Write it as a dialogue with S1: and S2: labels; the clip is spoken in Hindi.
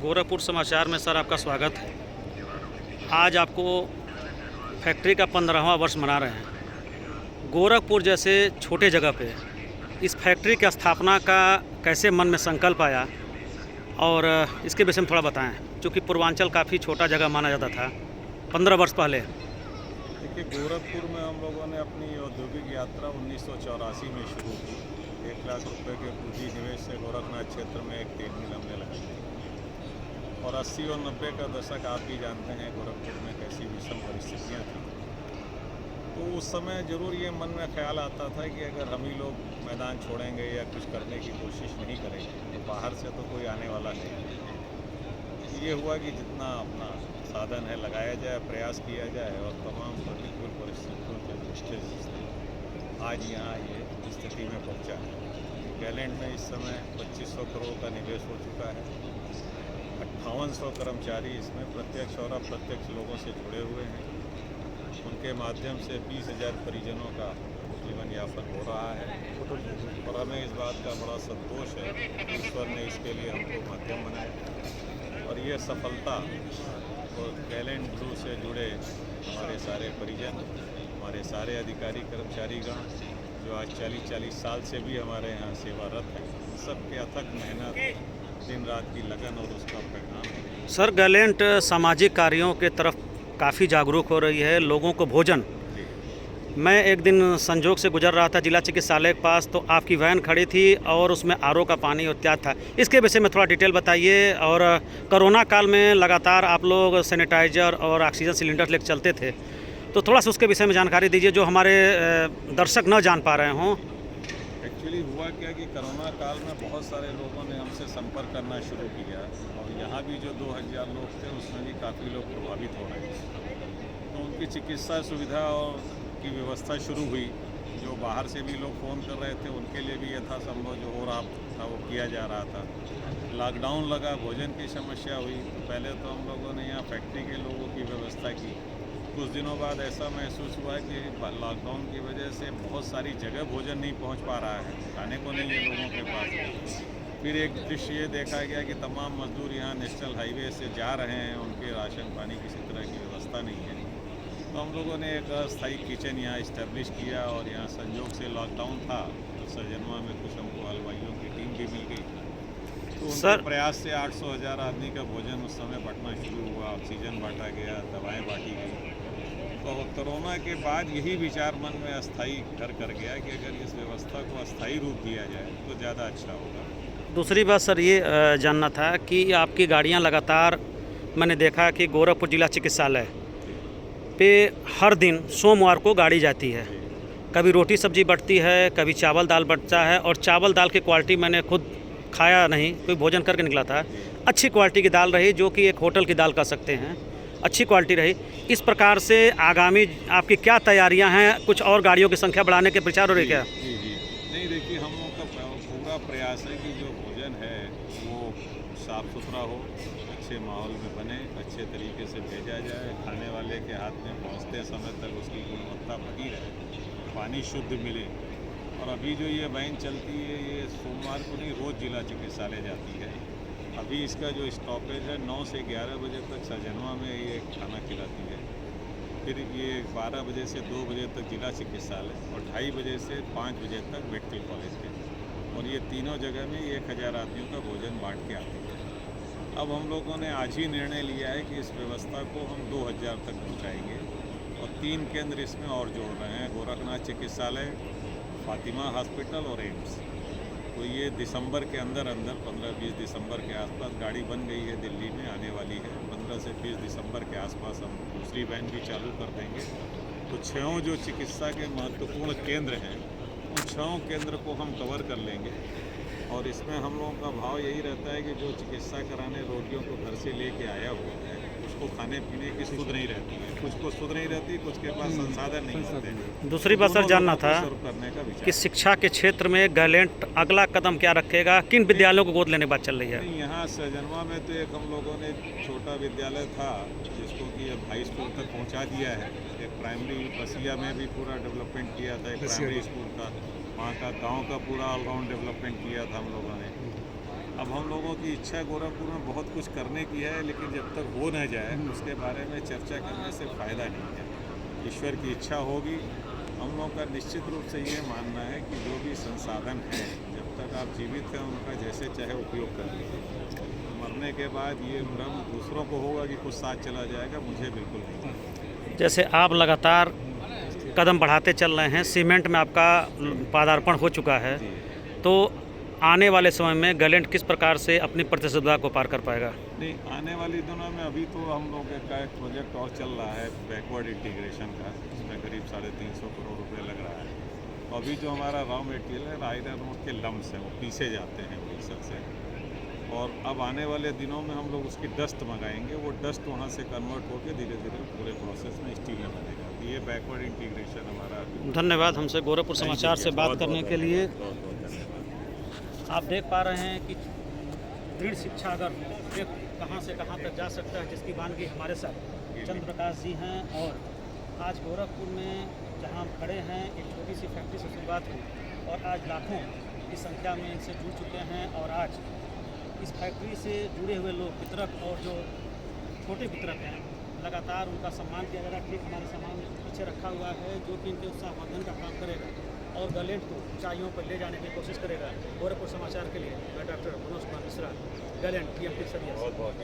S1: गोरखपुर समाचार में सर आपका स्वागत है। आज आपको फैक्ट्री का 15वां वर्ष मना रहे हैं। गोरखपुर जैसे छोटे जगह पे इस फैक्ट्री की स्थापना का कैसे मन में संकल्प आया और इसके विषय में थोड़ा बताएं, क्योंकि पूर्वांचल काफ़ी छोटा जगह माना जाता था 15 वर्ष पहले।
S2: देखिए, गोरखपुर में हम लोगों ने अपनी औद्योगिक यात्रा 1984 में शुरू की। 1 लाख रुपए के पूंजी निवेश से गोरखनाथ क्षेत्र में एक तेल मिल हमने लगाई और 80 और 90 का दशक आप भी जानते हैं गोरखपुर में कैसी विषम परिस्थितियाँ थी। तो उस समय ज़रूर ये मन में ख्याल आता था कि अगर हम ही लोग मैदान छोड़ेंगे या कुछ करने की कोशिश नहीं करेंगे तो बाहर से तो कोई आने वाला नहीं। ये हुआ कि जितना अपना साधन है लगाया जाए, प्रयास किया जाए और तमाम प्रतिकूल परिस्थितियों के दृष्टि से आज यहाँ ये स्थिति में पहुँचा है। गैलेंट में इस समय 2500 करोड़ का निवेश हो चुका है। 5800 कर्मचारी इसमें प्रत्यक्ष और अप्रत्यक्ष लोगों से जुड़े हुए हैं। उनके माध्यम से 20,000 परिजनों का जीवन यापन हो रहा है और हमें इस बात का बड़ा संतोष है कि ईश्वर ने इसके लिए हमको माध्यम बनाया और ये सफलता और गैलेंट ब्लू से जुड़े हमारे सारे परिजन, हमारे सारे अधिकारी कर्मचारीगण जो आज 40-40 साल से भी हमारे यहाँ सेवारत हैं, सबके अथक मेहनत, दिन रात की लगन और उसका परिणाम है।
S1: सर, गैलेंट सामाजिक कार्यों के तरफ काफ़ी जागरूक हो रही है। लोगों को भोजन, मैं एक दिन संजोग से गुजर रहा था जिला चिकित्सालय के पास, तो आपकी वैन खड़ी थी और उसमें आरओ का पानी और इत्यादि था। इसके विषय में थोड़ा डिटेल बताइए। और कोरोना काल में लगातार आप लोग सैनिटाइजर और ऑक्सीजन सिलेंडर लेकर चलते थे, तो थोड़ा सा उसके विषय में जानकारी दीजिए जो हमारे दर्शक न जान पा रहे हों।
S2: एक्चुअली हुआ क्या कि कोरोना काल में बहुत सारे लोगों ने हमसे संपर्क करना शुरू किया और यहाँ भी जो 2000 लोग थे उसमें भी काफ़ी लोग प्रभावित हो रहे थे। तो उनकी चिकित्सा सुविधा और की व्यवस्था शुरू हुई। जो बाहर से भी लोग फ़ोन कर रहे थे उनके लिए भी यथासंभव जो हो रहा था वो किया जा रहा था। लॉकडाउन लगा, भोजन की समस्या हुई, तो पहले तो हम लोगों ने यहाँ फैक्ट्री के लोगों की व्यवस्था की। कुछ दिनों बाद ऐसा महसूस हुआ कि लॉकडाउन की वजह से बहुत सारी जगह भोजन नहीं पहुंच पा रहा है, खाने को नहीं है लोगों के पास। फिर एक दृश्य ये देखा गया कि तमाम मजदूर यहाँ नेशनल हाईवे से जा रहे हैं, उनके राशन पानी किसी तरह की व्यवस्था नहीं है। तो हम लोगों ने एक अस्थायी किचन यहाँ इस्टेब्लिश किया और यहाँ संयोग से लॉकडाउन था तो सरजनवा में कुछ हमको हलवाइयों की टीम भी मिल गई। तो उनके प्रयास से 800,000 आदमी का भोजन उस समय बंटना शुरू हुआ, ऑक्सीजन बांटा गया, दवाएँ बांटी गई। तो कोरोना के बाद यही विचार मन में अस्थायी कर गया कि अगर इस व्यवस्था को अस्थायी रूप दिया जाए तो ज़्यादा अच्छा होगा।
S1: दूसरी बात सर ये जानना था कि आपकी गाड़ियां लगातार, मैंने देखा कि गोरखपुर जिला चिकित्सालय पे हर दिन सोमवार को गाड़ी जाती है। कभी रोटी सब्जी बंटती है, कभी चावल दाल बंटता है और चावल दाल की क्वालिटी मैंने खुद खाया नहीं, कोई भोजन करके निकला था, अच्छी क्वालिटी की दाल रही, जो कि एक होटल की दाल कह सकते हैं, अच्छी क्वालिटी रही। इस प्रकार से आगामी आपकी क्या तैयारियां हैं? कुछ और गाड़ियों की संख्या बढ़ाने के विचार हो रहे क्या?
S2: जी जी, नहीं देखिए, हम लोग का पूरा प्रयास है कि जो भोजन है वो साफ़ सुथरा हो, अच्छे माहौल में बने, अच्छे तरीके से भेजा जाए, खाने वाले के हाथ में पहुंचते समय तक उसकी गुणवत्ता बनी रहे, पानी शुद्ध मिले। और अभी जो ये वैन चलती है ये सोमवार को नहीं, रोज़ जिला चिकित्सालय जाती है। अभी इसका जो स्टॉपेज है 9 से 11 बजे तक सरजनवा में ये खाना खिलाती है। फिर ये 12 बजे से 2 बजे तक जिला चिकित्सालय और 2:30 बजे से 5 बजे तक मेडिकल कॉलेज पे, और ये तीनों जगह में 1000 आदमियों का भोजन बांट के आती है। अब हम लोगों ने आज ही निर्णय लिया है कि इस व्यवस्था को हम 2000 तक पहुँचाएँगे और 3 केंद्र इसमें और जोड़ रहे हैं, गोरखनाथ चिकित्सालय, फातिमा हॉस्पिटल और एम्स। तो ये दिसंबर के अंदर 15-20 दिसंबर के आसपास गाड़ी बन गई है, दिल्ली में आने वाली है। 15 से 20 दिसंबर के आसपास हम दूसरी वैन भी चालू कर देंगे। तो 6 जो चिकित्सा के महत्वपूर्ण केंद्र हैं उन 6 केंद्र को हम कवर कर लेंगे और इसमें हम लोगों का भाव यही रहता है कि जो चिकित्सा कराने रोगियों को घर से लेके आया हुआ है उसको खाने पीने की सुध नहीं रहती है, कुछ को सुध नहीं रहती, कुछ के पास संसाधन नहीं होते।
S1: दूसरी बात सर जानना था
S2: करने का विचार
S1: कि शिक्षा के क्षेत्र में गैलेंट अगला कदम क्या रखेगा, किन विद्यालयों को गोद लेने की बात चल रही है?
S2: यहाँ सरजनवा में तो एक हम लोगों ने छोटा विद्यालय था जिसको कि अब हाई स्कूल तक पहुँचा दिया है। एक प्राइमरी बसिया में भी पूरा डेवलपमेंट किया था, एक प्राइमरी स्कूल का, वहाँ का गांव का पूरा ऑलराउंड डेवलपमेंट किया था हम लोगों ने। अब हम लोगों की इच्छा गोरखपुर में बहुत कुछ करने की है, लेकिन जब तक हो न जाए उसके बारे में चर्चा करने से फ़ायदा नहीं है। ईश्वर की इच्छा होगी। हम लोगों का निश्चित रूप से ये मानना है कि जो भी संसाधन हैं, जब तक आप जीवित हैं उनका जैसे चाहे उपयोग कर लीजिए। मरने के बाद ये भ्रम दूसरों को होगा कि कुछ साथ चला जाएगा, मुझे बिल्कुल नहीं।
S1: जैसे आप लगातार कदम बढ़ाते चल रहे हैं, सीमेंट में आपका पदार्पण हो चुका है,
S2: जी।
S1: तो आने वाले समय में गैलेंट किस प्रकार से अपनी प्रतिस्पर्धा को पार कर पाएगा?
S2: नहीं, आने वाली दिनों में अभी तो हम लोग का एक प्रोजेक्ट और चल रहा है बैकवर्ड इंटीग्रेशन का, इसमें करीब 350 करोड़ रुपए लग रहा है। तो अभी जो हमारा रॉ मटेरियल है, आयरन ओर के लम्स हैं, वो पीसे जाते हैं उड़ीसा से, और अब आने वाले दिनों में हम लोग उसकी डस्ट मंगाएंगे। वो डस्ट वहाँ से कन्वर्ट होकर धीरे धीरे पूरे प्रोसेस में स्टील में बनेगा। ये बैकवर्ड इंटीग्रेशन हमारा।
S1: धन्यवाद हमसे गोरखपुर समाचार से बात करने के लिए।
S2: बहुत बहुत धन्यवाद।
S1: आप देख पा रहे हैं कि दृढ़ शिक्षा अगर एक कहाँ से कहाँ तक जा सकता है, जिसकी वानगी हमारे साथ चंद्र प्रकाश जी हैं। और आज गोरखपुर में जहाँ हम खड़े हैं, एक छोटी सी फैक्ट्री से शुरुआत हुई और आज लाखों की संख्या में इनसे जुड़ चुके हैं। और आज इस फैक्ट्री से जुड़े हुए लोग वितरक और जो छोटे वितरक हैं, लगातार उनका सम्मान किया जा रहा है। ठीक हमारे सामान पीछे रखा हुआ है, जो कि इनके उत्साहवर्धन का काम करेगा और गैलेंट को ऊंचाइयों पर ले जाने की कोशिश करेगा। गोरखपुर समाचार के लिए मैं doctor Manoj Kumar Mishra, Gallant PMT service.
S2: बहुत बहुत